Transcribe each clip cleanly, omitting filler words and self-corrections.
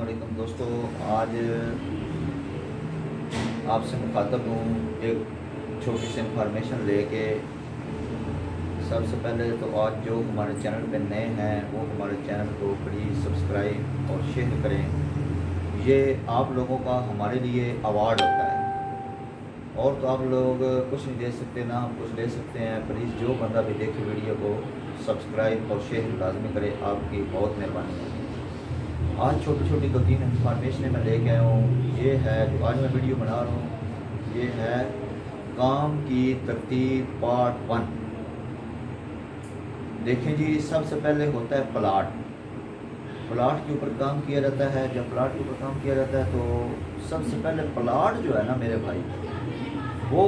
वालेकुम दोस्तों। आज आपसे मुखातब हूँ एक छोटी सी इंफॉर्मेशन लेके। सबसे पहले तो आज जो हमारे चैनल पे नए हैं वो हमारे चैनल को प्लीज़ सब्सक्राइब और शेयर करें। ये आप लोगों का हमारे लिए अवार्ड होता है, और तो आप लोग कुछ नहीं दे सकते ना हम कुछ ले सकते हैं। प्लीज़ जो बंदा भी देखे वीडियो को सब्सक्राइब और शेयर लाजमी करे, आपकी बहुत मेहरबानी है। आज छोटी छोटी दो तीन इंफॉर्मेशन मैं लेके आया हूँ। ये है जो आज मैं वीडियो बना रहा हूँ, ये है काम की तरतीब पार्ट 1। देखें जी, सबसे पहले होता है प्लाट। प्लाट के ऊपर काम किया जाता है। जब प्लाट के ऊपर काम किया जाता है तो सबसे पहले प्लाट जो है ना मेरे भाई, वो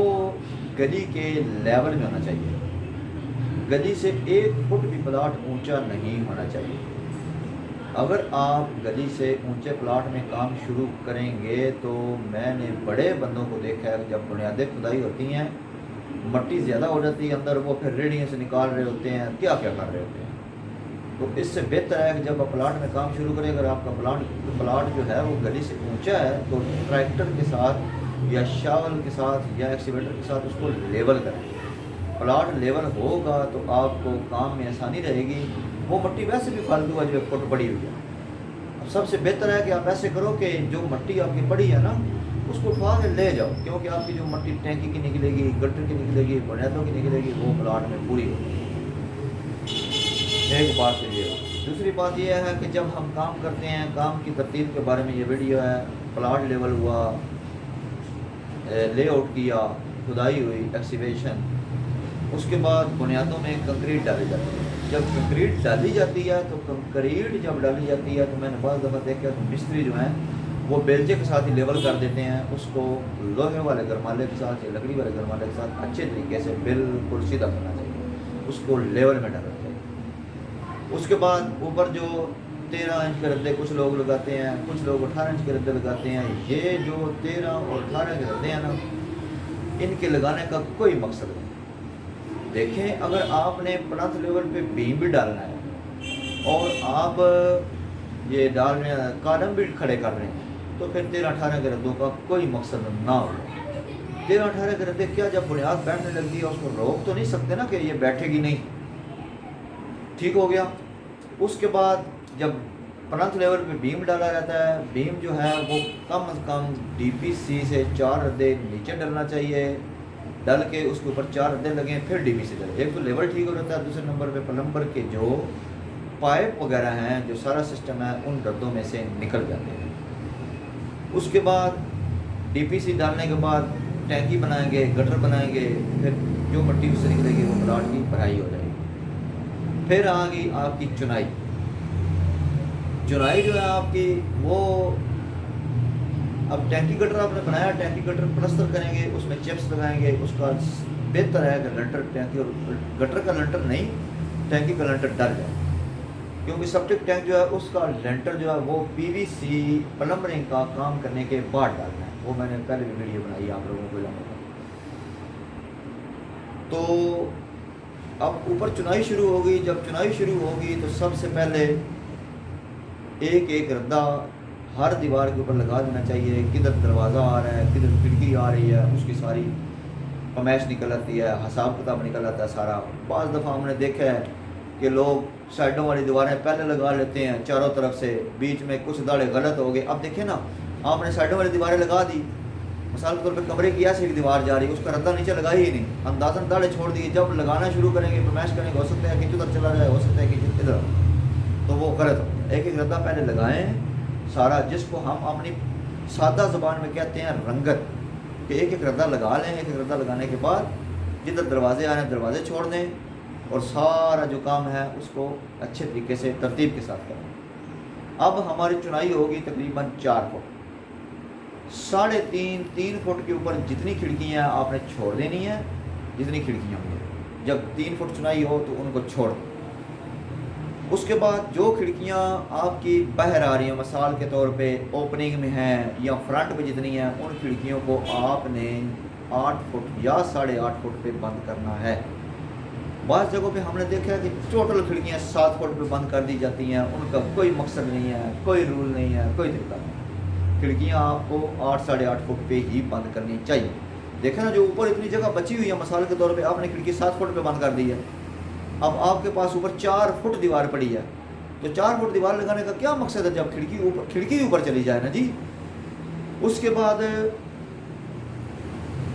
गली के लेवल में होना चाहिए। गली से 1 फुट भी प्लाट ऊंचा नहीं होना चाहिए। अगर आप गली से ऊंचे प्लाट में काम शुरू करेंगे तो मैंने बड़े बंदों को देखा है, जब बुनियादें खुदाई होती हैं मट्टी ज़्यादा हो जाती है अंदर, वो फिर रेडियों से निकाल रहे होते हैं, क्या क्या कर रहे होते हैं। तो इससे बेहतर है कि जब आप प्लाट में काम शुरू करें, अगर आपका प्लाट जो है वो गली से ऊंचा है तो ट्रैक्टर के साथ या शावल के साथ या एक्सीवेटर के साथ उसको लेवल करें। प्लाट लेवल होगा तो आपको काम में आसानी रहेगी। वो मट्टी वैसे भी फालतू है जो 1 फुट पड़ी हुई है। अब सबसे बेहतर है कि आप ऐसे करो कि जो मट्टी आपकी पड़ी है ना उसको उठवा के ले जाओ, क्योंकि आपकी जो मट्टी टैंकी की निकलेगी, गटर की निकलेगी, बुनियादों की निकलेगी, वो प्लाट में पूरी होगी। एक बात तो ये। दूसरी बात यह है कि जब हम काम करते हैं, काम की तरतीब के बारे में ये वीडियो है। प्लाट लेवल हुआ, लेआउट किया, खुदाई हुई, एक्सीवेशन, उसके बाद बुनियादों में कंक्रीट डाली जाती है। जब कंक्रीट डाली जाती है तो कंक्रीट जब डाली जाती है तो मैंने बहुत दफ़ा देखा तो मिस्त्री जो हैं वो बेलचे के साथ ही लेवल कर देते हैं उसको। लोहे वाले गरमाले के साथ या लकड़ी वाले गरमाले के साथ अच्छे तरीके से बिल्कुल सीधा करना चाहिए, उसको लेवल में डालना चाहिए। उसके बाद ऊपर जो 13 इंच के रद्दे कुछ लोग लगाते हैं, कुछ लोग 18 इंच के रद्दे लगाते हैं। ये जो 13 और 18 के रद्दे हैं ना, इनके लगाने का कोई मकसद नहीं। देखें, अगर आपने प्लंथ लेवल पे बीम भी डालना है और आप ये डाल रहे हैं कॉलम भी खड़े कर रहे हैं तो फिर 13-18 के रद्दों का कोई मकसद ना हो। 13-18 के रद्दे क्या, जब बुनियाद बैठने लगती है उसको रोक तो नहीं सकते ना कि ये बैठेगी नहीं। ठीक हो गया। उसके बाद जब प्लंथ लेवल पे बीम डाला जाता है, बीम जो है वो कम से कम DPC से 4 रद्दे नीचे डलना चाहिए। डल के उसके ऊपर 4 रद्दे लगे, फिर DPC डले। एक तो लेवल ठीक हो जाता है, दूसरे नंबर पे प्लम्बर के जो पाइप वगैरह हैं, जो सारा सिस्टम है, उन रद्दों में से निकल जाते हैं। उसके बाद DPC डालने के बाद टैंकी बनाएंगे, गटर बनाएंगे, फिर जो मट्टी उससे निकलेगी वो प्लाट की भराई हो जाएगी। फिर आ गई आपकी चुनाई। चुनाई जो है आपकी वो, अब टैंकी गटर आपने बनाया, टैंकी गटर प्लस्तर करेंगे, उसमें चिप्स लगाएंगे। उसका बेहतर है कि लंटर टैंकी और गटर का लंटर नहीं, टैंकी का लंटर डल जाए, क्योंकि सेप्टिक टैंक जो है उसका लेंटर जो है वो PVC प्लम्बरिंग का काम करने के बाद डालना है। वो मैंने पहले भी वीडियो बनाई आप लोगों को जानने का। तो अब ऊपर चुनाई शुरू हो गई। जब चुनाई शुरू होगी तो सबसे पहले एक एक रद्दा हर दीवार के ऊपर लगा देना चाहिए। किधर दरवाज़ा आ रहा है, किधर खिड़की आ रही है, उसकी सारी फरमाइश निकल आती है, हिसाब किताब निकल आता है सारा। बाज़ दफ़ा हमने देखा है कि लोग साइडों वाली दीवारें पहले लगा लेते हैं चारों तरफ से, बीच में कुछ दाड़े गलत हो गए। अब देखें ना, आपने साइडों वाली दीवारें लगा दी, मिसाल के तौर पर कमरे की ऐसी एक दीवार जा रही है, उसका रद्दा नीचे लगा ही नहीं, अंदाज़न दाड़े छोड़ दिए। जब लगाना शुरू करेंगे, फरमाइश करेंगे, हो सकता है कि उधर चला जाए, हो सकता है कि इधर, तो वो गलत हो। एक एक रद्दा पहले लगाएँ सारा, जिसको हम अपनी सादा ज़बान में कहते हैं रंगत, कि एक एक रद्दा लगा लें। एक एक रद्दा लगाने के बाद जिधर दरवाजे आ रहे हैं दरवाजे छोड़ दें, और सारा जो काम है उसको अच्छे तरीके से तरतीब के साथ करें। अब हमारी चुनाई होगी तकरीबन 4 फुट, 3.5 फुट के ऊपर जितनी खिड़कियाँ आपने छोड़ देनी है, जितनी खिड़कियाँ होंगी। जब 3 फुट चुनाई हो तो उनको छोड़ दो। उसके बाद जो खिड़कियाँ आपकी बाहर आ रही हैं, मिसाल के तौर पे ओपनिंग में हैं या फ्रंट में जितनी हैं, उन खिड़कियों को आपने 8 फुट या 8.5 फुट पे बंद करना है। بعض جگہوں پہ ہم نے دیکھا ہے کہ ٹوٹل کھڑکیاں 7 فٹ پہ بند کر دی جاتی ہیں، ان کا کوئی مقصد نہیں ہے، کوئی رول نہیں ہے، کوئی طریقہ نہیں۔ کھڑکیاں آپ کو 8 ساڑھے 8 فٹ پہ ہی بند کرنی چاہیے۔ دیکھیں نا، جو اوپر اتنی جگہ بچی ہوئی ہے مثال کے طور پہ آپ نے کھڑکی 7 فٹ پہ بند کر دی ہے، اب آپ کے پاس اوپر 4 فٹ دیوار پڑی ہے، تو 4 فٹ دیوار لگانے کا کیا مقصد ہے جب کھڑکی اوپر چلی جائے نا جی۔ اس کے بعد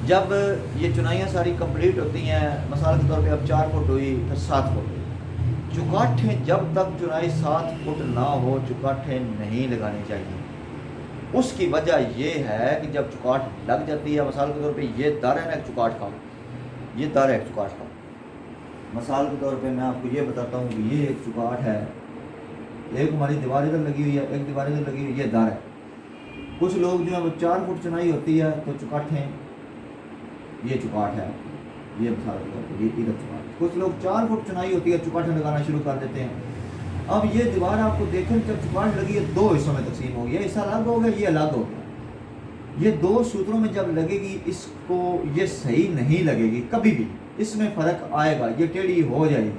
جب یہ چنائیاں ساری کمپلیٹ ہوتی ہیں، مثال کے طور پہ اب 4 فٹ ہوئی، پھر 7 فٹ ہوئی، چوکاٹھیں جب تک چنائی 7 فٹ نہ ہو چوکاٹھیں نہیں لگانی چاہیے۔ اس کی وجہ یہ ہے کہ جب چوکاٹ لگ جاتی ہے، مثال کے طور پہ یہ در ہے نا ایک چوکاٹ کا، یہ در ہے ایک چوکاٹ کا، مثال کے طور پہ میں آپ کو یہ بتاتا ہوں کہ یہ ایک چوکاٹ ہے، ایک ہماری دیوار ادھر لگی ہوئی ہے، ایک دیوار ادھر لگی ہوئی ہے، یہ در ہے۔ کچھ لوگ جو ہے وہ 4 فٹ چنائی ہوتی ہے تو چوکاٹھیں، یہ چوکاٹ ہے، یہ مثال کے طور پہ یہ ادھر چوکاٹ، کچھ لوگ 4 فٹ چنائی ہوتی ہے چوکاٹیں لگانا شروع کر دیتے ہیں۔ اب یہ دیوار آپ کو دیکھیں جب چوکاٹ لگی ہے 2 حصوں میں تقسیم ہو گئی، یہ حصہ الگ ہو گیا، یہ الگ ہو گیا۔ یہ 2 سوتروں میں جب لگے گی، اس کو یہ صحیح نہیں لگے گی کبھی بھی، اس میں فرق آئے گا، یہ ٹیڑھی ہو جائے گی،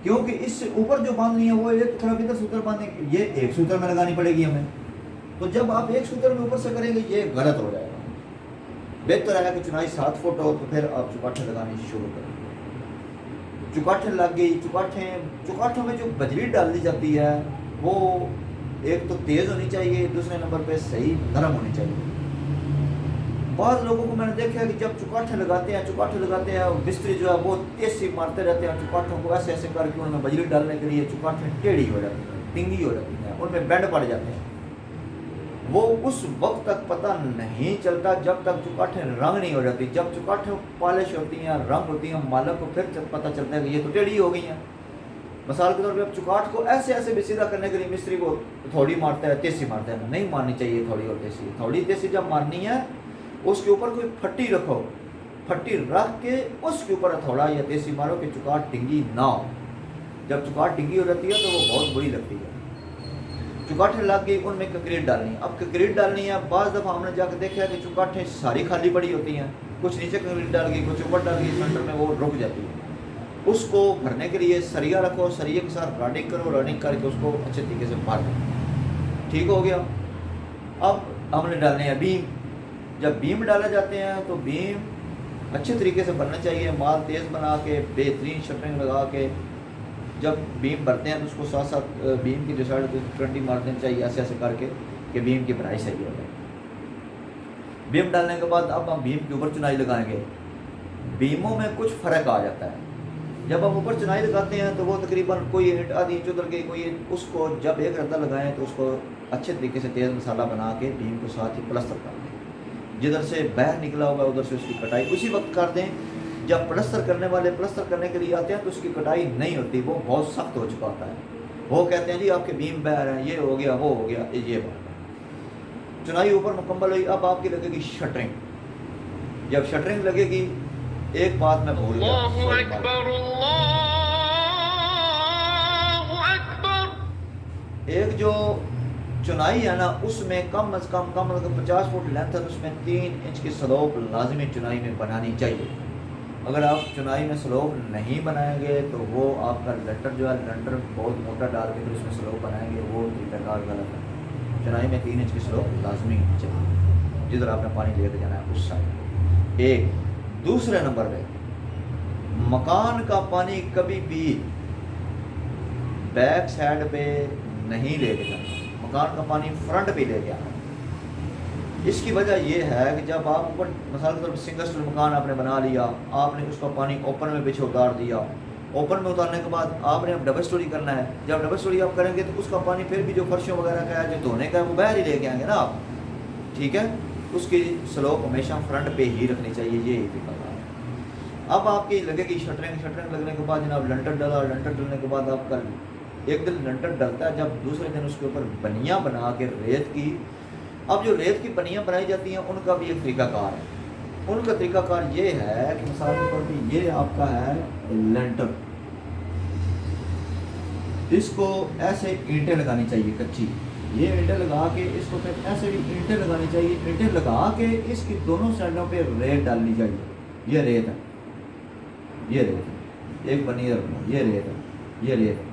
کیونکہ اس سے اوپر جو باندھنی ہے وہ ایک طرف ادھر سوتر باندھیں گے، یہ ایک سوتر میں لگانی پڑے گی ہمیں، تو جب آپ ایک سوتر میں اوپر سے کریں گے یہ غلط ہو جائے گا۔ بہتر ہے کہ چنائی 7 فٹ ہو تو پھر آپ چوکاٹیں لگانی شروع کریں۔ چوکاٹیں لگ گئی، چوکاٹوں میں جو بجلی ڈال دی جاتی ہے وہ ایک تو تیز ہونی چاہیے، دوسرے نمبر پہ صحیح نرم ہونی چاہیے۔ بعض لوگوں کو میں نے دیکھا ہے کہ جب چوکاٹیں لگاتے ہیں مستری جو ہے وہ تیزی مارتے رہتے ہیں چوکاٹوں کو ایسے ایسے کر کے ان میں بجلی ڈالنے کے لیے، چوکاٹیں ٹیڑھی ہو جاتی ہیں، ٹنگی ہو جاتی ہیں، ان میں بینڈ پڑ جاتے ہیں۔ وہ اس وقت تک پتہ نہیں چلتا جب تک چوکاٹیں رنگ نہیں ہو جاتی، جب چوکاٹیں پالش ہوتی ہیں، رنگ ہوتی ہیں، مالک کو پھر پتہ چلتا ہے کہ یہ تو ٹیڑھی ہو گئی ہیں۔ مثال کے طور پہ اب چوکاٹ کو ایسے ایسے بھی سیدھا کرنے کے لیے مستری کو تھوڑی مارتا ہے، تیسی مارتا ہے، نہیں مارنی چاہیے تھوڑی اور تیسی۔ تھوڑی تیسی جب مارنی ہے اس کے اوپر کوئی پھٹی رکھو، پھٹی رکھ کے اس کے اوپر تھوڑا یا تیسی مارو کہ چوکاٹ ٹنگی نہ ہو۔ جب چوکاٹ ٹنگی ہو جاتی ہے تو وہ بہت بری لگتی ہے۔ چوکاٹیں لگ گئی، ان میں کنکریٹ ڈالنی ہے۔ اب کنکریٹ ڈالنی ہے، بعض دفعہ ہم نے جا کے دیکھا ہے کہ چوکاٹیں ساری خالی پڑی ہوتی ہیں، کچھ نیچے کنکریٹ ڈال گئی، کچھ اوپر ڈال گئی، سینٹر میں وہ رک جاتی ہے۔ اس کو بھرنے کے لیے سریا رکھو، سریے کے ساتھ راڈنگ کرو، راڈنگ کر کے اس کو اچھے طریقے سے بھر دو، ٹھیک ہو گیا۔ اب ہم نے ڈالنے ہیں بیم۔ جب بیم ڈالے جاتے ہیں تو بیم اچھے طریقے سے بننا چاہیے، مال تیز بنا کے، بہترین شٹرنگ لگا کے۔ جب بیم بھرتے ہیں تو اس کو ساتھ ساتھ بیم کی جو سائڈ کو 20 مار دینا چاہیے، ایسے ایسے کر کے کہ بیم کی بنائی صحیح ہو جائے۔ بیم ڈالنے کے بعد اب ہم بیم کے اوپر چنائی لگائیں گے۔ بیموں میں کچھ فرق آ جاتا ہے۔ جب ہم اوپر چنائی لگاتے ہیں تو وہ تقریباً کوئی اینٹ آدھی انچ ادھر گئی، کوئی اس کو جب ایک ردا لگائیں تو اس کو اچھے طریقے سے تیز مسالہ بنا کے بیم کو ساتھ ہی پلستر کر دیں۔ جدھر سے باہر نکلا ہوگا ادھر سے اس کی کٹائی اسی وقت کر دیں۔ جب پلستر کرنے والے پلستر کرنے کے لیے آتے ہیں تو اس کی کٹائی نہیں ہوتی، وہ بہت سخت ہو چکا ہوتا ہے۔ وہ کہتے ہیں جی آپ کے بیم باہر ہیں، یہ ہو گیا وہ ہو گیا، یہ بات ہے۔ چنائی اوپر مکمل ہوئی، اب آپ کی لگے گی شٹرنگ۔ جب شٹرنگ لگے گی، ایک بات میں بھول گیا، ایک جو چنائی ہے نا اس میں کم از کم 50 فٹ لینتھ ہے، تو اس میں 3 انچ کی سلوپ لازمی چنائی میں بنانی چاہیے۔ اگر آپ چنائی میں سلوپ نہیں بنائیں گے تو وہ آپ کا لنٹر جو ہے، لنٹر بہت موٹا ڈال کے پھر اس میں سلوپ بنائیں گے، وہ طریقہ کار غلط ہے۔ چنائی میں 3 انچ کی سلوپ لازمی چاہیے، جدھر آپ نے پانی لے کے جانا ہے اس سائڈ۔ ایک دوسرے نمبر پہ مکان کا پانی کبھی بھی بیک سائڈ پہ نہیں لے کے جانا، مکان کا پانی فرنٹ پہ لے کے آنا۔ اس کی وجہ یہ ہے کہ جب آپ اوپر مثال کے طور پر سنگل اسٹوری مکان آپ نے بنا لیا، آپ نے اس کا پانی اوپن میں پیچھے اتار دیا، اوپن میں اتارنے کے بعد آپ نے اب ڈبل اسٹوری کرنا ہے۔ جب ڈبل اسٹوری آپ کریں گے تو اس کا پانی پھر بھی جو فرشوں وغیرہ کا ہے، جو دھونے کا ہے، وہ باہر ہی لے کے آئیں گے نا آپ، ٹھیک ہے۔ اس کی سلوپ ہمیشہ فرنٹ پہ ہی رکھنی چاہیے، یہ طریقہ ہے۔ اب آپ کی لگے گی شٹرنگ لگنے کے بعد جناب لنٹر ڈالا، لنٹر ڈلنے کے بعد آپ کا ایک دن لنٹر ڈلتا ہے، جب دوسرے دن اس کے اوپر بنیاں بنا کے ریت کی۔ اب جو ریت کی بنیاں بنائی جاتی ہیں ان کا بھی ایک طریقہ کار ہے۔ ان کا طریقہ کار یہ ہے کہ مثال کے طور پہ یہ آپ کا ہے لنٹر، اس کو ایسے اینٹیں لگانی چاہیے کچی، یہ اینٹیں لگا کے اس کو پھر ایسے بھی اینٹیں لگانی چاہیے، اینٹیں لگا کے اس کی دونوں سائڈوں پہ ریت ڈالنی چاہیے۔ یہ ریت ہے، یہ ریت ہے۔ एक बनी ये रेत है, ये रेत है,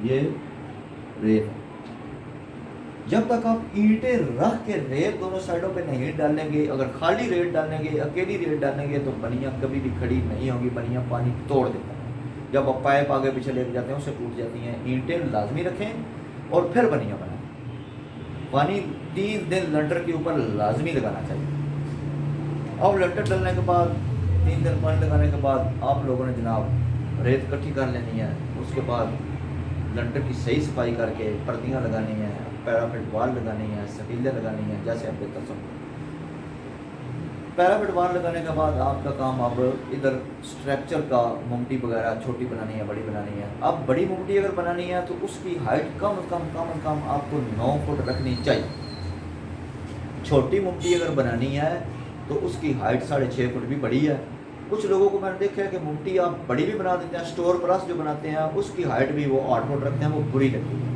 ये रेत है। जब तक आप ईंटें रख के रेत दोनों साइडों पे नहीं डालेंगे, अगर खाली रेत डालेंगे, अकेली रेत डालेंगे, तो बनियाँ कभी भी खड़ी नहीं होंगी, बनियाँ पानी तोड़ देता है। जब आप पाइप आगे पीछे लेके जाते हैं उससे टूट जाती हैं। ईंटें लाजमी रखें और फिर बनियाँ बनाएं। पानी 3 दिन लंटर के ऊपर लाजमी लगाना चाहिए। अब लंटर डलने के बाद 3 दिन पानी लगाने के बाद आप लोगों ने जनाब रेत इकट्ठी कर लेनी है। उसके बाद लंटर की सही सफाई करके पर्दियाँ लगानी हैं, पैराफिट वाल लगानी है, सटीलें लगानी हैं, जैसे आप बेहतर समझो। पैराफिट वाल लगाने के बाद आपका काम अब इधर स्ट्रक्चर का मुमटी वगैरह छोटी बनानी है, बड़ी बनानी है। अब बड़ी मुमटी अगर बनानी है तो उसकी हाइट कम से कम आपको 9 फुट रखनी चाहिए। छोटी मुमटी अगर बनानी है तो उसकी हाइट 6.5 फुट भी बड़ी है। कुछ लोगों को मैंने देखा है कि मुमटी आप बड़ी भी बना देते हैं, स्टोर प्लस जो बनाते हैं उसकी हाइट भी वो 8 फुट रखते हैं, वो बुरी लगती है।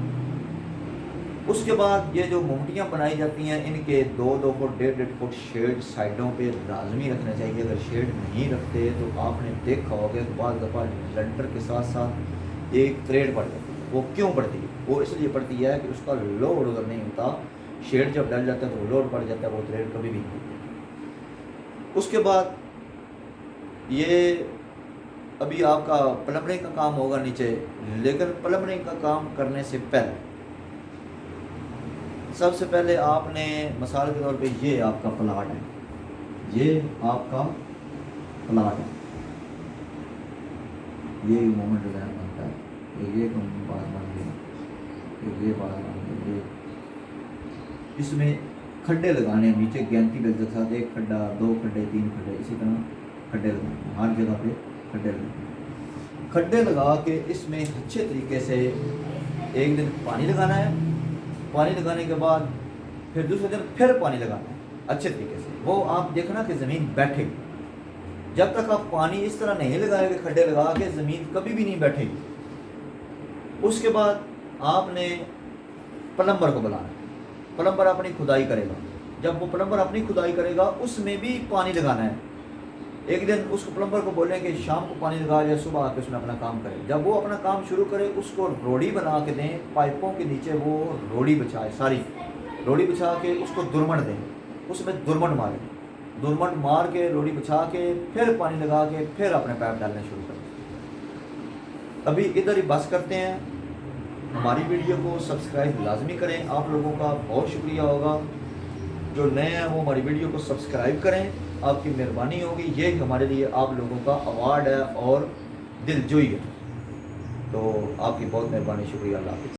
उसके बाद ये जो मुमटियाँ बनाई जाती हैं इनके 2-2 फुट 1.5 फुट शेड साइडों पे लाजमी रखना चाहिए। अगर शेड नहीं रखते तो आपने देखा होगा कि बाद दफ़ा लंटर के साथ साथ एक क्रेड पड़ जाती है। वो क्यों पड़ती है? वो इसलिए पड़ती है कि उसका लोड अगर नहीं होता, शेड जब डल जाता है तो लोड पड़ जाता है, वो थ्रेड कभी भी नहीं होती। उसके बाद ये अभी आपका प्लम्बरिंग का काम होगा नीचे, लेकिन प्लम्बरिंग का काम करने से पहले सबसे पहले आपने मिसाल के तौर पे ये आपका प्लाट है, ये आपका प्लाट है, ये मोमेंट डिज़ाइन बनता है, ये बात बन गई, ये बात बन गई, ये इसमें खड्डे लगाने हैं नीचे गैंती बेल्ट के साथ, 1 खड्डा 2 खड्डे 3 खड्डे, इसी तरह खड्डे लगाने, हर जगह पे खड्डे लगाने। खड्डे लगा के इसमें अच्छे तरीके से एक दिन पानी लगाना है। पानी लगाने के बाद फिर दूसरे दिन फिर पानी लगाना है अच्छे तरीके से। वो आप देखना कि ज़मीन बैठेगी। जब तक आप पानी इस तरह नहीं लगाएंगे खड्डे लगा के, ज़मीन कभी भी नहीं बैठेगी। उसके बाद आपने प्लम्बर को बुलाना है। प्लम्बर अपनी खुदाई करेगा। जब वो प्लम्बर अपनी खुदाई करेगा उसमें भी पानी लगाना है। एक दिन उसको प्लम्बर को बोलें कि शाम को पानी लगा जाए, सुबह आके उसमें अपना काम करे। जब वो अपना काम शुरू करे उसको रोड़ी बना के दें, पाइपों के नीचे वो रोड़ी बिछाए, सारी रोड़ी बिछा के उसको दुरमट दें, उसमें दुरमट मारें, दुरमट मार के रोड़ी बिछा के फिर पानी लगा के फिर अपने पाइप डालने शुरू करें। अभी इधर ही बस करते हैं। हमारी वीडियो को सब्सक्राइब लाजमी करें। आप लोगों का बहुत शुक्रिया होगा। जो नए हैं वो हमारी वीडियो को सब्सक्राइब करें, आपकी मेहरबानी होगी। ये हमारे लिए आप लोगों का अवार्ड है और दिलजोई है। तो आपकी बहुत मेहरबानी, शुक्रिया, अल्लाह हाफ़िज़।